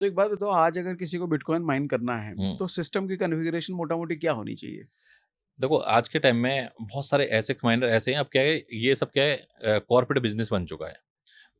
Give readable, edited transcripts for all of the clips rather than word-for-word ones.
तो एक बात बताओ, आज अगर किसी को बिटकॉइन माइन करना है, हुँ। तो सिस्टम की कॉन्फ़िगरेशन मोटा-मोटी क्या होनी चाहिए? देखो आज के टाइम में बहुत सारे ऐसे माइनर ऐसे हैं, अब क्या है ये सब क्या है कॉर्पोरेट बिज़नेस बन चुका है।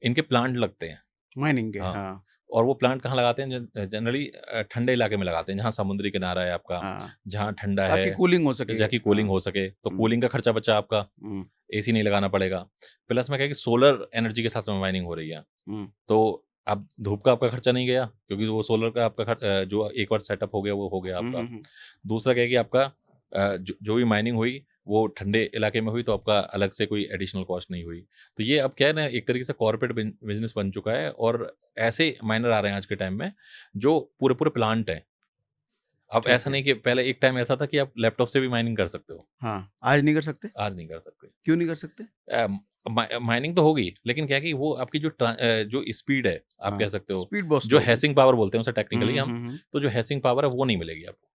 इनके प्लांट लगते हैं। माइनिंग के, हाँ, हाँ, और वो प्लांट कहाँ लगाते हैं जनरली ठंडे इलाके में लगाते हैं, जहाँ समुद्री किनारा है आपका, हाँ, जहाँ ठंडा है, ताकि कूलिंग हो सके। जहाँ की कूलिंग हाँ, हो सके, तो हुँ, कूलिंग का खर्चा बचा आपका, हुँ, एसी नहीं लगाना पड़ेगा। प्लस में क्या है कि सोलर एनर्जी के साथ में माइनिंग हो रही है, हुँ, तो अब धूप का आपका खर्चा नहीं गया, क्योंकि वो सोलर का आपका जो एक बार सेटअप हो गया, वो हो गया हुँ, आपका। हुँ, हुँ, दूसरा क्या है कि आपका जो भी माइनिंग हुई, वो ठंडे इलाके में हुई, तो आपका अलग से कोई एडिशनल कॉस्ट नहीं हुई। तो ये अब क्या है ना, एक तरीके से कॉर्पोरेट बिज़नेस बन चुका है, और ऐसे माइनर आ रहे हैं आज के टाइम में, जो पूरे-पूरे प्लांट हैं। अब ठीक ऐसा है। नहीं कि पहले एक टाइम ऐसा था कि आप लैपटॉप से भी माइनिंग कर सकते हो, हाँ, आज नहीं कर सकते? आज नहीं कर सकते। क्यों नहीं कर सकते? माइनिंग तो होगी, लेकिन क्या है कि वो आपकी जो स्पीड है, आप हाँ, कह सकते हो, स्पीड बहुत जो स्लो होगी। हैशिंग पावर बोलते हैं उसे हुँ, टेक्निकली हुँ, हम, हुँ, हुँ, तो जो हैशिंग पावर है वो नहीं मिलेगी आपको।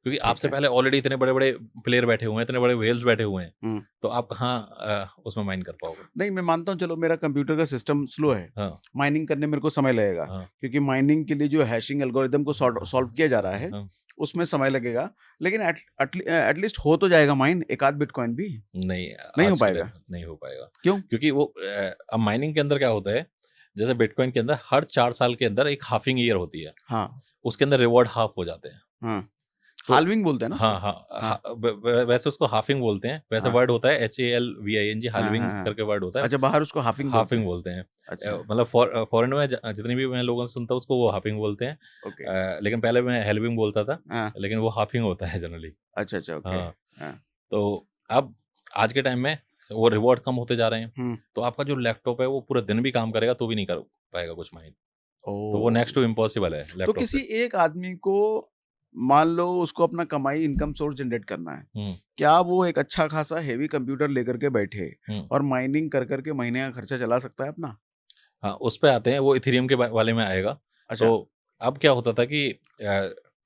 क्योंकि ठीक आपसे है। पहले ऑलरेडी इतने बड़े-बड़े प्लेयर बैठे हुए हैं, इतने बड़े व्हेल्स बैठे हुए हैं, हुँ, तो आप कहाँ उसमें माइन कर पाओगे? नहीं, मैं मानता हूँ, चलो मेरा कंप्यूटर का सिस्टम स्लो है, हाँ, माइनिंग करने में मेरे को समय लगेगा, हाँ, क्योंकि माइनिंग के लिए जो हैशिंग एल्गोरिदम को सॉल्व किया जा रहा है, हाँ। उसमें समय लगेगा। लेकिन एटलीस्ट हो तो जाएगा माइन, एक आध बिटकॉइन भी, नहीं, नहीं हो आज के टाइम पाएगा? में नहीं हो पाएगा। क्यों? क्योंकि वो अब माइनिंग के अंदर क्या होता है, जैसे बिटकॉइन के अंदर हर 4 साल के अंदर एक हाल्फिंग ईयर होती है, हाँ, उसके अंदर रिवॉर्ड हाफ हो जाते हैं। हाँ। तो हाल्विंग बोलते हैं ना उसको? हाँ, हाँ, हाँ, वैसे उसको हाल्फिंग बोलते हैं, वैसे हाँ, वर्ड होता है HALVING, हाँ, हाल्विंग हाँ, हाँ। करके वर्ड होता है, अच्छा, बाहर उसको हाफिंग बोलते हाल्फिंग हैं। बोलते हैं। अच्छा, मतलब फॉरेन में जितनी भी मैं लोगों से सुनता हूँ, उसको वो हाल्फिंग बोलते हैं। ओके। लेकिन पहले मैं हेल्विंग बोलता था, हाँ, लेकिन वो हाल्फिंग होता है जनरली। अच्छा, अच्छा, ओके। हाँ, हाँ, तो अब आज के टाइम में वो रिवॉर्ड कम होते जा रहे हैं, हुँ, तो आपका जो लैपटॉप है वो पूरा दिन भी काम करेगा तो भी नहीं कर पाएगा कुछ माइन। तो वो नेक्स्ट ओह! टू इम्पॉसिबल है तो लैपटॉप किसी से। एक आदमी को, मान लो उसको अपना कमाई इनकम सोर्स जनरेट करना है, हुँ, क्या वो एक अच्छा खासा हेवी कंप्यूटर लेकर के बैठे हुँ। और माइनिंग कर के महीने का खर्चा चला सकता है अपना? हाँ, उस पे आते हैं, वो इथेरियम के वाले में आएगा। अच्छा। तो अब क्या होता था कि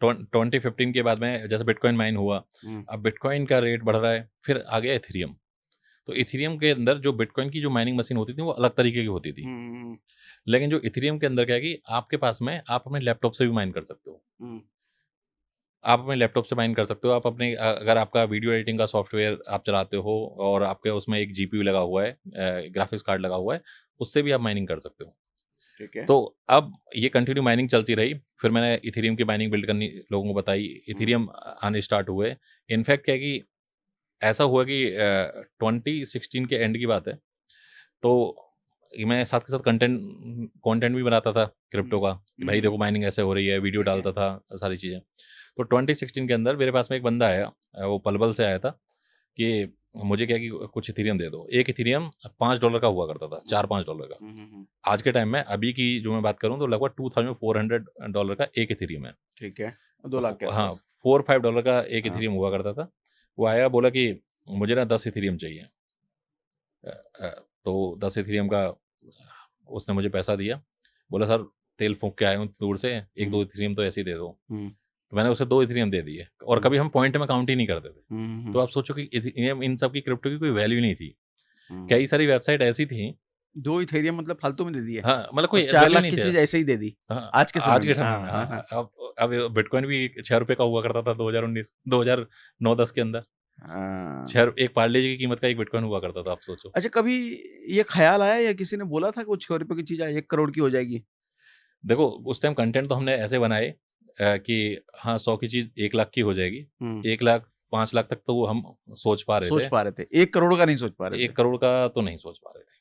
2015 के बाद में जैसे बिटकॉइन माइन हुआ, हुँ, अब बिटकॉइन का रेट बढ़ रहा है, फिर आ गया इथेरियम। तो इथेरियम के अंदर जो बिटकॉइन की जो माइनिंग मशीन होती थी, वो अलग तरीके की होती थी। हुँ, हुँ, हुँ, लेकिन जो इथेरियम के अंदर क्या है कि आपके पास में आप अपने लैपटॉप से भी माइन कर सकते हो। हुँ, आप अपने लैपटॉप से माइन कर सकते हो, आप अपने अगर आपका वीडियो एडिटिंग का सॉफ्टवेयर आप चलाते हो और आपके उसमें एक जीपीयू लगा हुआ है, ग्राफिक्स कार्ड लगा हुआ है, उससे भी आप माइनिंग कर सकते हो। ठीक है। तो अब ये कंटिन्यू माइनिंग चलती रही, फिर मैंने इथेरियम की माइनिंग बिल्ड करनी लोगों को बताई, हुँ, इथेरियम आने स्टार्ट हुए। इनफैक्ट क्या है कि ऐसा हुआ कि 2016 के एंड की बात है, तो ये मैं साथ के साथ कंटेंट भी बनाता था हुँ, क्रिप्टो का, कि हुँ, भाई हुँ, देखो माइनिंग ऐसे हो रही है, वीडियो ठीक है। डालता था, सारी चीज़ें। तो 2016 के अंदर मेरे पास में एक बंदा आया, वो पलवल से आया था कि मुझे क्या है कि कुछ इथेरियम दे दो। एक इथेरियम $5 का हुआ करता था, हुँ, 4-5 डॉलर का। हुँ, हुँ, हुँ, आज के टाइम में अभी की जो मैं बात करूँ तो लगभग $2400 का एक इथेरियम है। ठीक है। 2 लाख के हाँ, आसपास। $4-5 का एक हाँ, इथेरियम हुआ करता था। वो आया बोला कि मुझे ना 10 इथेरियम चाहिए। अ अ, तो 10 इथेरियम का उसने मुझे पैसा दिया। बोला सर तेल फूँक के आया हूँ दूर से, हुँ, 1-2 इथेरियम तो ऐसे ही दे दो। हुँ, तो मैंने उसे 2 इथेरियम दे दिए, और हुँ, कभी हम पॉइंट में काउंट ही नहीं करते थे। हुँ, हुँ, तो हुँ, आप सोचो कि इथेरियम इन सब की क्रिप्टो की कोई वैल्यू नहीं थी। हुँ। कई सारी वेबसाइट ऐसी थी, 2 इथेरियम मतलब फालतू में दे दिए हाँ, मतलब और कोई 4 वैल्यू लाख नहीं की थी। चीज़ ऐसे ही दे दी, हाँ, आज के समय आज के में। समय हाँ, में हाँ, हाँ, हाँ। अब बिटकॉइन भी ₹6 का हुआ करता था 2019 2009-10 के अंदर। हाँ। 6 एक पार्ले जी की कीमत का 1 बिटकॉइन हुआ करता था, आप सोचो। अच्छा, कभी ये ख़्याल आया या किसी ने बोला था कि वो ₹6 की चीज़ 1 करोड़ की हो जाएगी? देखो, उस टाइम कंटेंट तो हमने ऐसे बनाए कि हाँ, 100 की चीज़ 1 लाख की हो जाएगी। हुँ, 1 लाख 5 लाख तक तो वो हम सोच पा रहे सोच थे। पा रहे थे। 1 करोड़ का नहीं सोच पा रहे थे। 1 करोड़ का तो नहीं सोच पा रहे थे।